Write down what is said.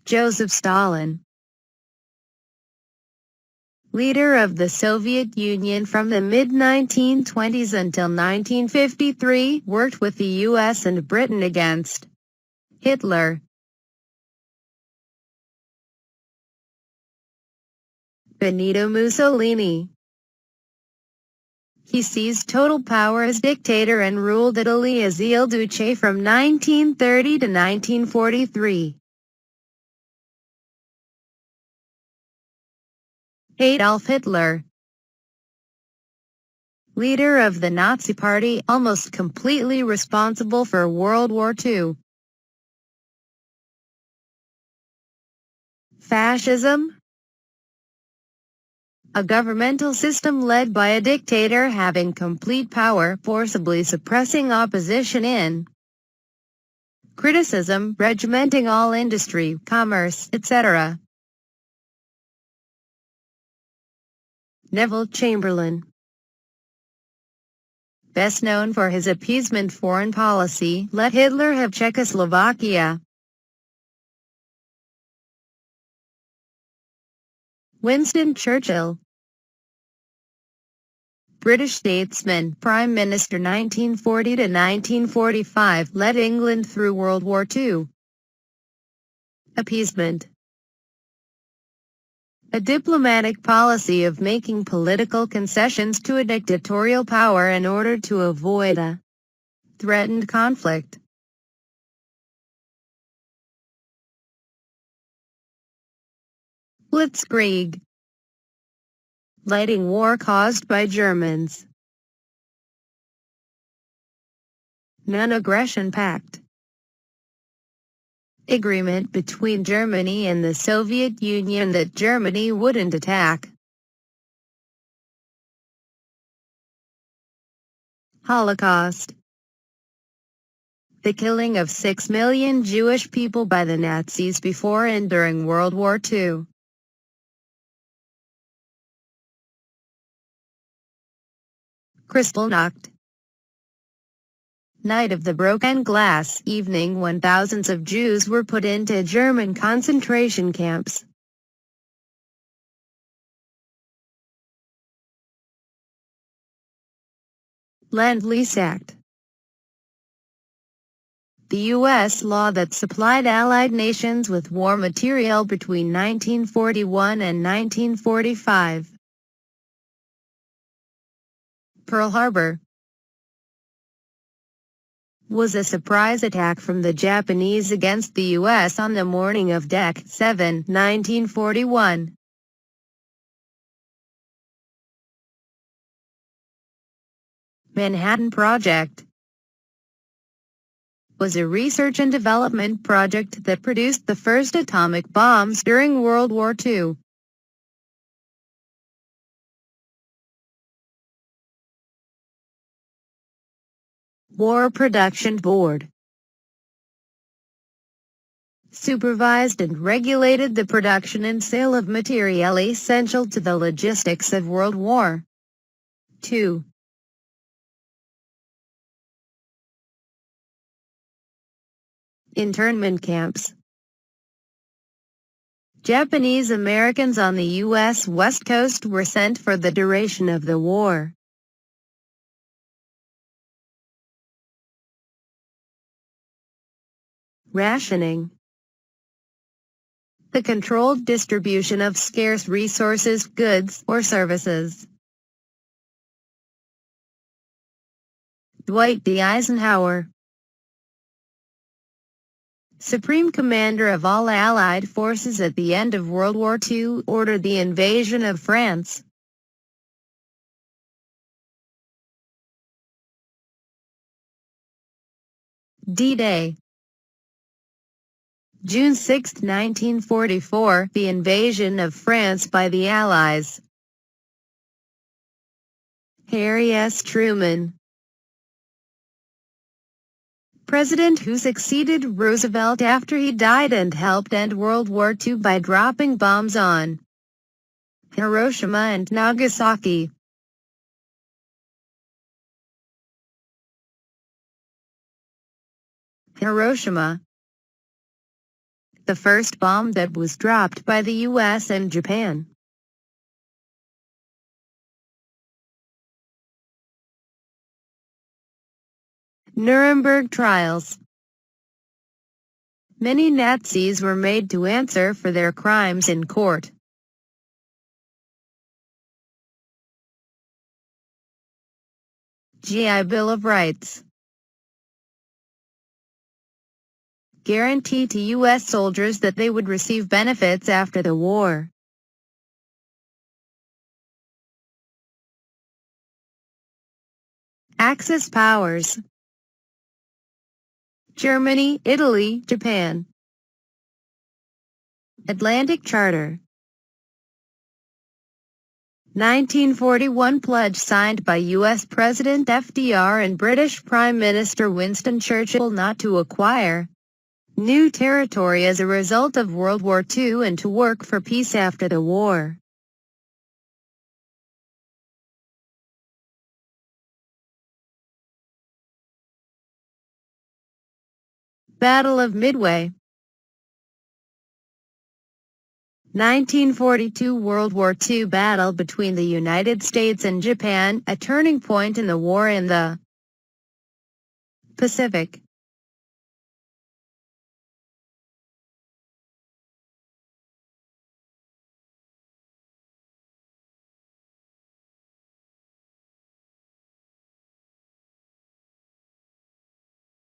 Joseph Stalin, leader of the Soviet Union from the mid-1920s until 1953, worked with the US and Britain against Hitler. Benito Mussolini. He seized total power as dictator and ruled Italy as Il Duce from 1930 to 1943. Adolf Hitler, leader of the Nazi Party, almost completely responsible for World War II. Fascism, a governmental system led by a dictator having complete power, forcibly suppressing opposition in criticism, regimenting all industry, commerce, etc. Neville Chamberlain, best known for his appeasement foreign policy, let Hitler have Czechoslovakia. Winston Churchill, British statesman, Prime Minister 1940 to 1945, led England through World War II. Appeasement, a diplomatic policy of making political concessions to a dictatorial power in order to avoid a threatened conflict. Blitzkrieg, lighting war caused by Germans. Non-aggression pact, agreement between Germany and the Soviet Union that Germany wouldn't attack. Holocaust, the killing of 6 million Jewish people by the Nazis before and during World War II. Kristallnacht, night of the broken glass, evening when thousands of Jews were put into German concentration camps. Lend-Lease Act, the U.S. law that supplied Allied nations with war material between 1941 and 1945. Pearl Harbor was a surprise attack from the Japanese against the U.S. on the morning of Dec. 7, 1941. Manhattan Project was a research and development project that produced the first atomic bombs during World War II. War Production Board supervised and regulated the production and sale of material essential to the logistics of World War II. Internment camps. Japanese Americans on the U.S. West Coast were sent for the duration of the war. Rationing, the controlled distribution of scarce resources, goods, or services. Dwight D. Eisenhower, Supreme Commander of all Allied forces at the end of World War II, ordered the invasion of France. D-Day, June 6, 1944, the invasion of France by the Allies. Harry S. Truman, president who succeeded Roosevelt after he died and helped end World War II by dropping bombs on Hiroshima and Nagasaki. Hiroshima, the first bomb that was dropped by the U.S. and Japan. Nuremberg Trials. Many Nazis were made to answer for their crimes in court. GI Bill of Rights. Guarantee to U.S. soldiers that they would receive benefits after the war. Axis powers. Germany, Italy, Japan. Atlantic Charter. 1941 pledge signed by U.S. President FDR and British Prime Minister Winston Churchill not to acquire new territory as a result of World War II and to work for peace after the war. Battle of Midway. 1942 World War II battle between the United States and Japan, a turning point in the war in the Pacific.